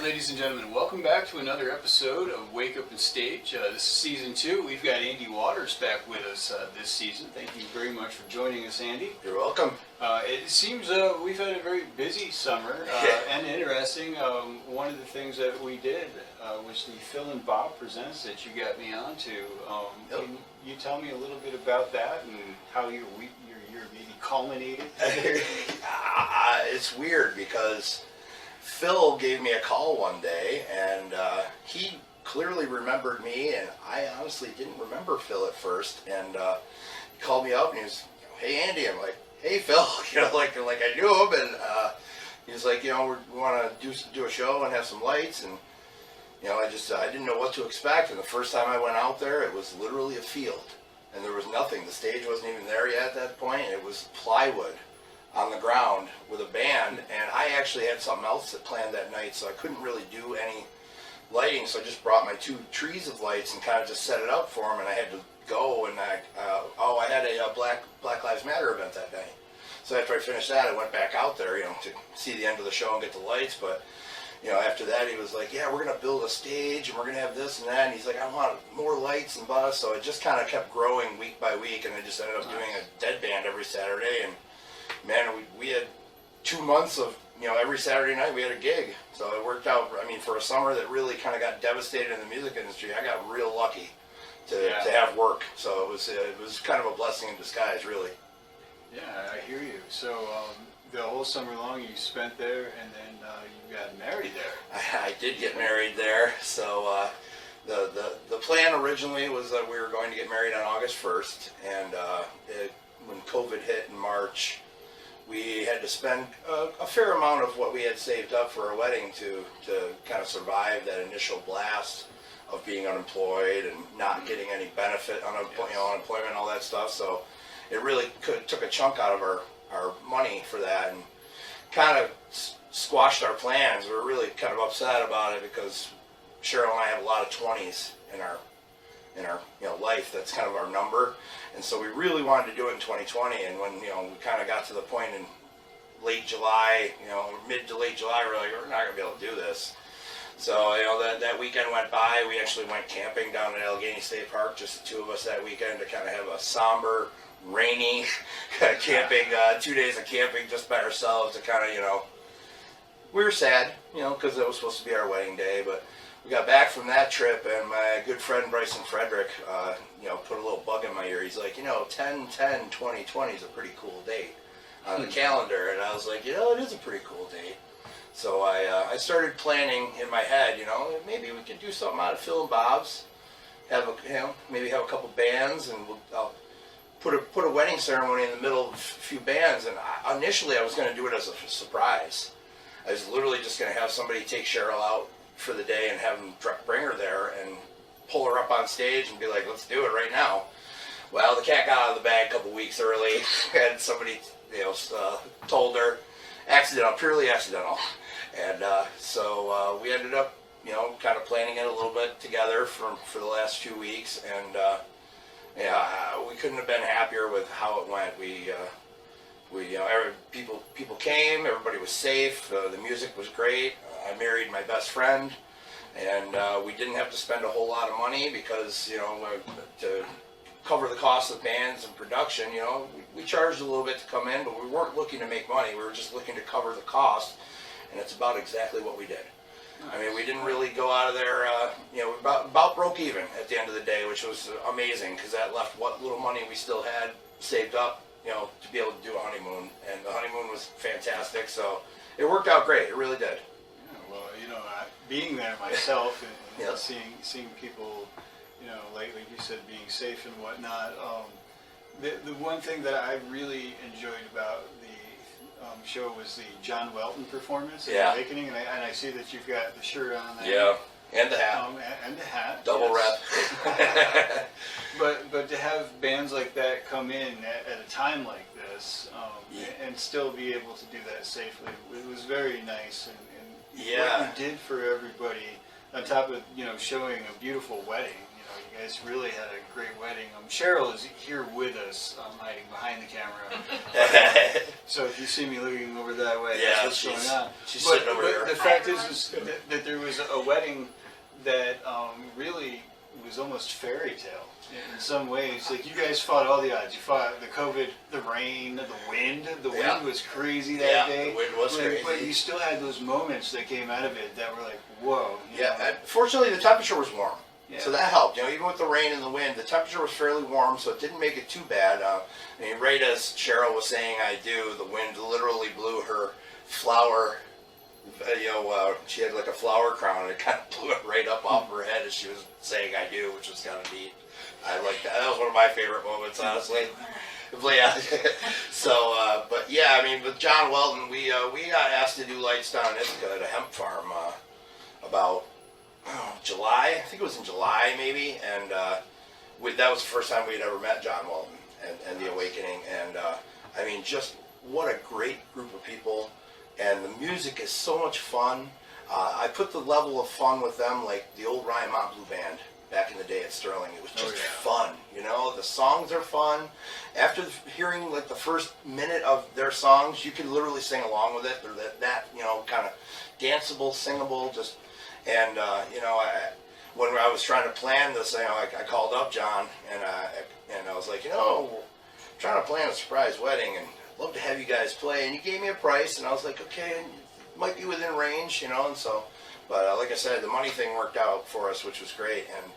right, ladies and gentlemen, welcome back to another episode of Wake Up and Stage. This is season 2. We've got Andy Waters back with us this season. Thank you very much for joining us, Andy. You're welcome. It seems we've had a very busy summer and interesting. One of the things that we did was the Phil and Bob Presents that you got me onto. Yep. Can you tell me a little bit about that and how your year maybe culminated? It's weird because Phil gave me a call one day, and he clearly remembered me, and I honestly didn't remember Phil at first. And he called me up, and he was, "Hey Andy," I'm like, "Hey Phil," like I knew him, and he's like, we want to do a show and have some lights, and I didn't know what to expect. And the first time I went out there, it was literally a field, and there was nothing. The stage wasn't even there yet at that point. It was plywood on the ground with a band, and I actually had something else that planned that night, so I couldn't really do any lighting, so I just brought my 2 trees of lights and kind of just set it up for them, and I had to go, and I had a Black Lives Matter event that night. So after I finished that, I went back out there, to see the end of the show and get the lights, but after that, he was like, "Yeah, we're going to build a stage, and we're going to have this and that," and he's like, "I want more lights and buzz," so it just kind of kept growing week by week, and I just ended up doing a dead band every Saturday, and man, we had 2 months of, every Saturday night we had a gig. So it worked out. I mean, for a summer that really kind of got devastated in the music industry, I got real lucky to have work. So it was kind of a blessing in disguise, really. Yeah, I hear you. So the whole summer long you spent there, and then you got married there. I did get married there. So the plan originally was that we were going to get married on August 1st, and when COVID hit in March, we had to spend a fair amount of what we had saved up for our wedding to kind of survive that initial blast of being unemployed and not getting any benefit, unemployment, all that stuff. So it really took a chunk out of our money for that, and kind of squashed our plans. We were really kind of upset about it because Cheryl and I have a lot of 20s in our life. That's kind of our number, and so we really wanted to do it in 2020. And when we kind of got to the point in late July, mid to late July, we're like, we're not gonna be able to do this. So that weekend went by. We actually went camping down at Allegheny State Park, just the 2 of us that weekend, to kind of have a somber, rainy camping, 2 days of camping just by ourselves. To kind of we were sad, because it was supposed to be our wedding day, but we got back from that trip, and my good friend Bryson Frederick, put a little bug in my ear. He's like, 10/10/2020 is a pretty cool date on the calendar, and I was like, it is a pretty cool date. So I started planning in my head, maybe we could do something out of Phil and Bob's, maybe have a couple bands, and I'll put a wedding ceremony in the middle of a few bands. And initially I was going to do it as a surprise. I was literally just going to have somebody take Cheryl out for the day and have them bring her there and pull her up on stage and be like, "Let's do it right now." Well, the cat got out of the bag a couple weeks early, and somebody told her, purely accidental, and so we ended up kind of planning it a little bit together for the last 2 weeks, and we couldn't have been happier with how it went. People came, everybody was safe, the music was great. I married my best friend, and we didn't have to spend a whole lot of money because, to cover the cost of bands and production, we charged a little bit to come in, but we weren't looking to make money. We were just looking to cover the cost, and it's about exactly what we did. I mean, we didn't really go out of there, about broke even at the end of the day, which was amazing, because that left what little money we still had saved up, to be able to do a honeymoon, and the honeymoon was fantastic, so it worked out great. It really did. Well, being there myself and Yep. seeing people, like you said, being safe and whatnot. The one thing that I really enjoyed about the show was the John Welton performance in Awakening, and I see that you've got the shirt on there. Yeah, and the hat. And the hat. Double rep. But to have bands like that come in at a time like this, and still be able to do that safely, it was very nice. And what you did for everybody, on top of showing a beautiful wedding. You guys really had a great wedding. Cheryl is here with us, hiding behind the camera. So if you see me looking over that way, Yeah, that's what's going on. She's But sitting over there. the fact is that there was a wedding that really was almost fairy tale in some ways. Like, you guys fought all the odds. You fought the COVID, the rain, the wind. The wind was crazy that day. The wind was crazy. But you still had those moments that came out of it that were like, whoa. Yeah, fortunately the temperature was warm. Yeah. So that helped. Even with the rain and the wind, the temperature was fairly warm, so it didn't make it too bad. Right as Cheryl was saying, the wind literally blew her flower. She had like a flower crown, and it kind of blew it right up off her head as she was saying "I do," which was kind of neat. I like that. That was one of my favorite moments, honestly. But yeah, with John Welton, we got asked to do lights down in Ithaca at a hemp farm about July. I think it was in July maybe, and that was the first time we had ever met John Welton and the Awakening, and just what a great group of people, and the music is so much fun. I put the level of fun with them like the old Ryan Mont Blue Band back in the day at Sterling. It was just fun, the songs are fun. After hearing like the first minute of their songs, you can literally sing along with it. They're that kind of danceable, singable, just, and when I was trying to plan this, I called up John, and I was like, trying to plan a surprise wedding, and I'd love to have you guys play, and he gave me a price, and I was like, okay, it might be within range, and so, but like I said, the money thing worked out for us, which was great, and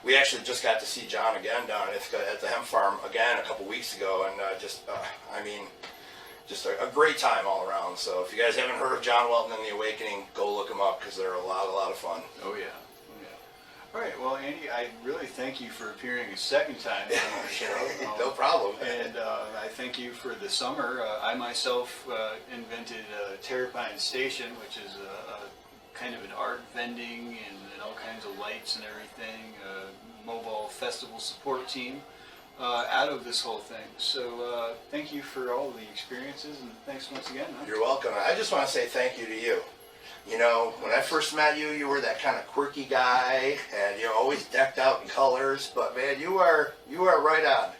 we actually just got to see John again down at the hemp farm again a couple weeks ago, and just a great time all around. So if you guys haven't heard of John Welton and the Awakening, go look them up, because they're a lot of fun. Oh yeah. All right, well, Andy, I really thank you for appearing a second time on our show. No problem. And I thank you for the summer. I myself invented Terrapyne Station, which is a kind of an art vending and all kinds of lights and everything, mobile festival support team out of this whole thing. So thank you for all the experiences, and thanks once again. Huh? You're welcome. I just want to say thank you to you. When I first met you, you were that kind of quirky guy, and always decked out in colors. But man, you are right on.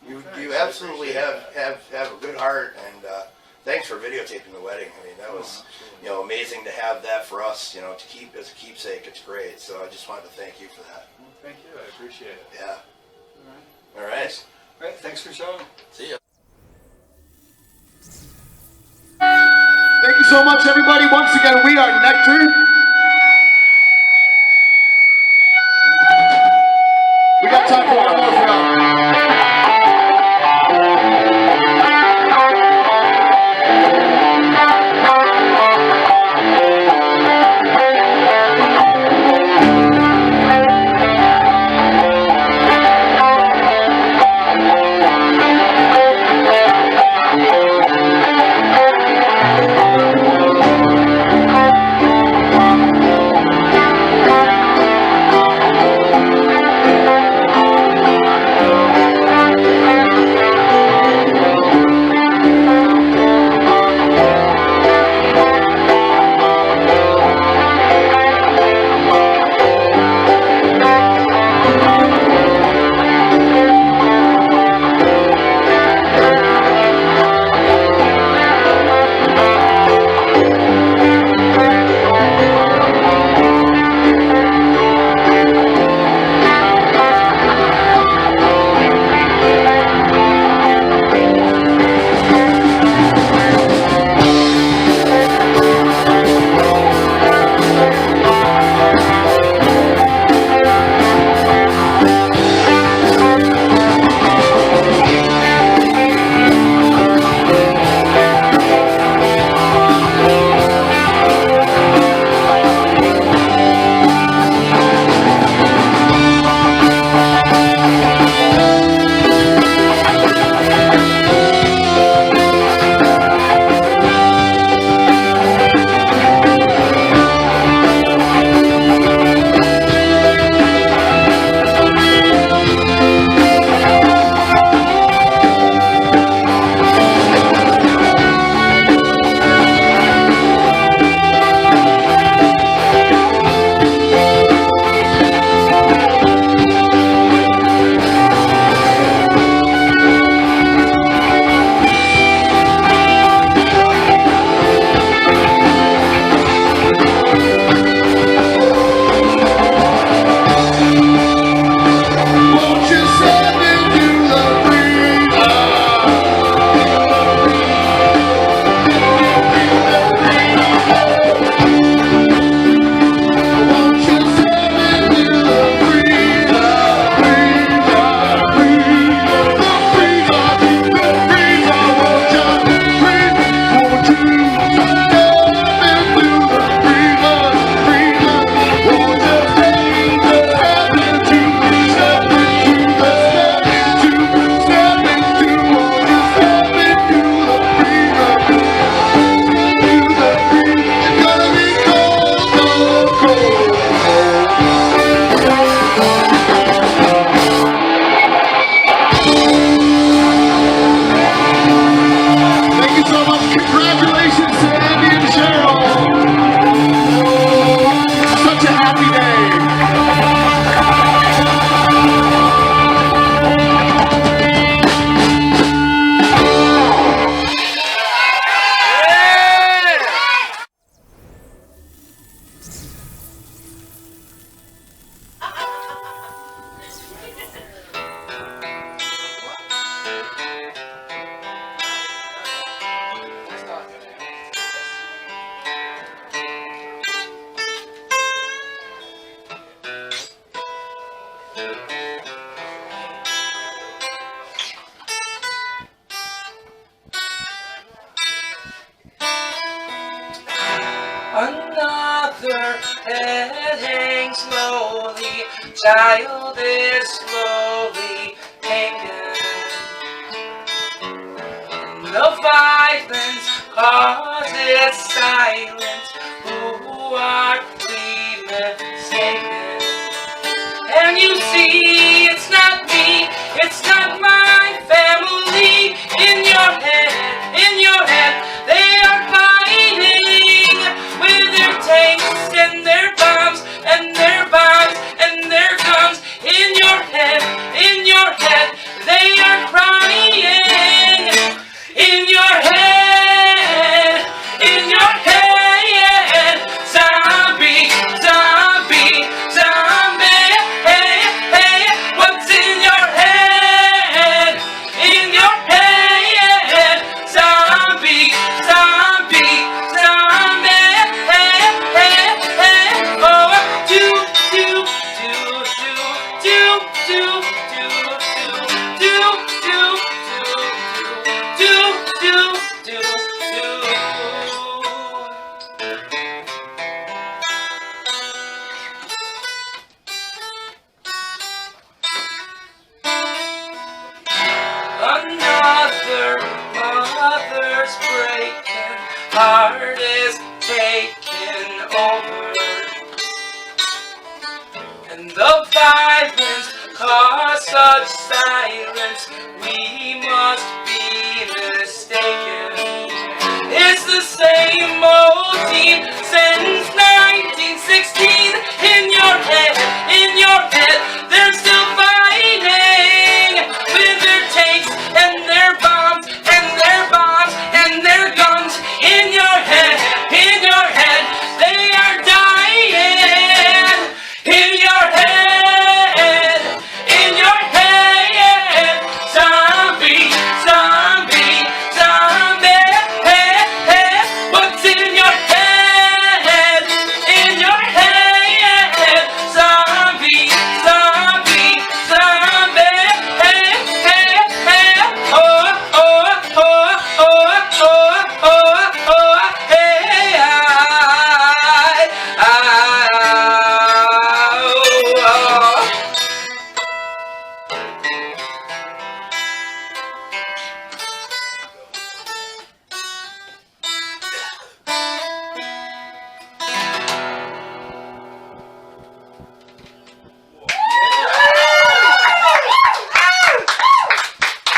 You absolutely have a good heart, and thanks for videotaping the wedding. That was amazing to have that for us, to keep as a keepsake. It's great. So I just wanted to thank you for that. Well, thank you. I appreciate it. Yeah. All right. All right. Thanks for showing. See ya. Thank you so much, everybody. Once again, we are Nectar. We got time for one more film. head hangs slowly, child is slowly taken. The violence causes silence, who are we mistaken? And you see, it's not me, it's not my family. In your head, they are fighting with their tanks and their bombs and their bombs and their guns. In your head, they are crying. In your head, zombie, zombie, zombie. Hey, hey, what's in your head? In your head, zombie, zombie, zombie. Hey, hey, hey, oh, do, do, do, do, do, do, do, do, do, do, do, do, do. Another mother's breaking, heart is taken over, and the violence cause such silence, we must be mistaken. It's the same old team since 1916. In your head, they're still fighting with their tanks and their bombs and their bombs and their guns. In your head, they are dying. In your head, zombie, zombie, zombie. Hey, hey, what's in your head? In your head, zombie, zombie, zombie. Hey, hey, hey, oh, oh, oh, oh, oh, oh, oh, hey, oh.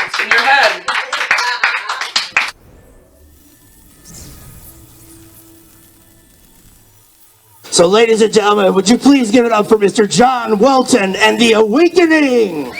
It's in your head. So, ladies and gentlemen, would you please give it up for Mr. John Welton and the Awakening?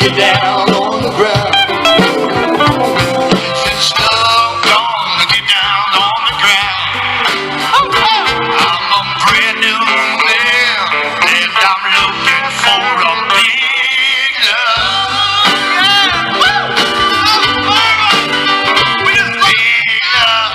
get down on the ground. It's stuff gonna get down on the ground. I'm a brand new man, and I'm looking for a big love. Yeah, woo! Big love.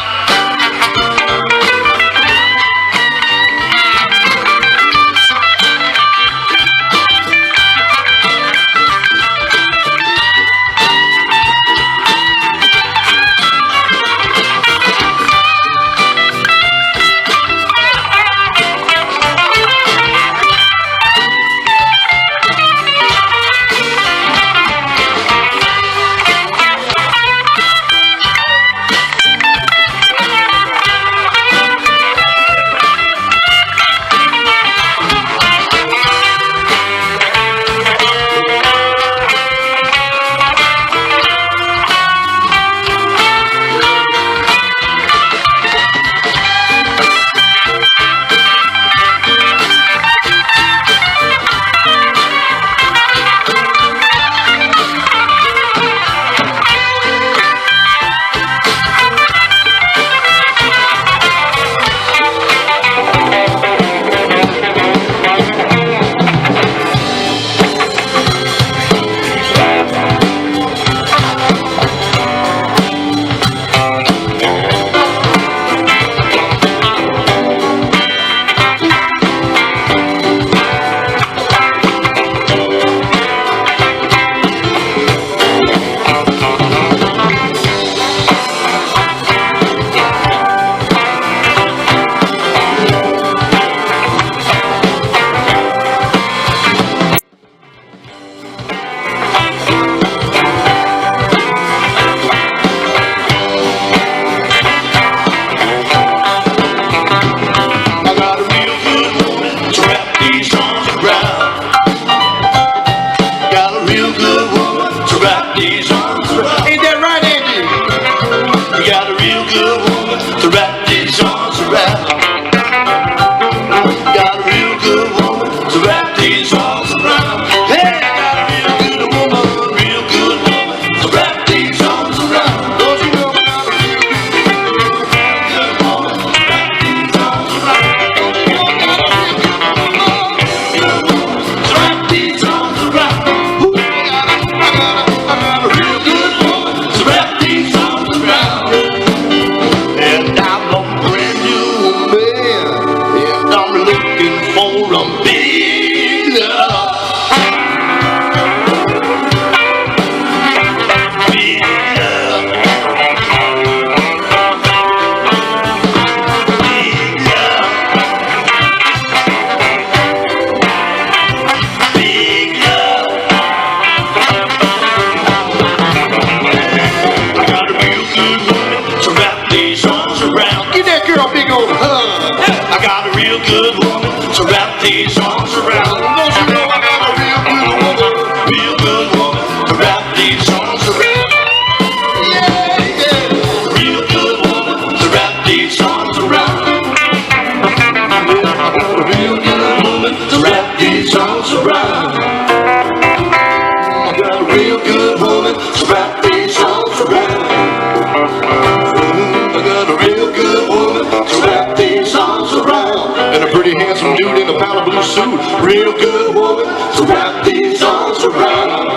Real good woman to wrap these arms around.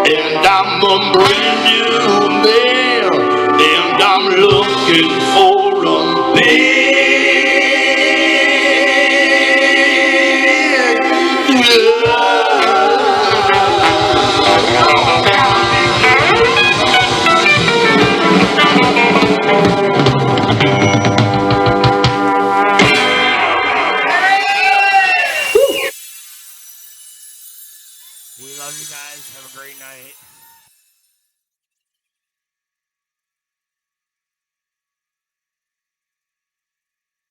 And I'm a brand new man, and I'm looking for a big We love you guys. Have a great night.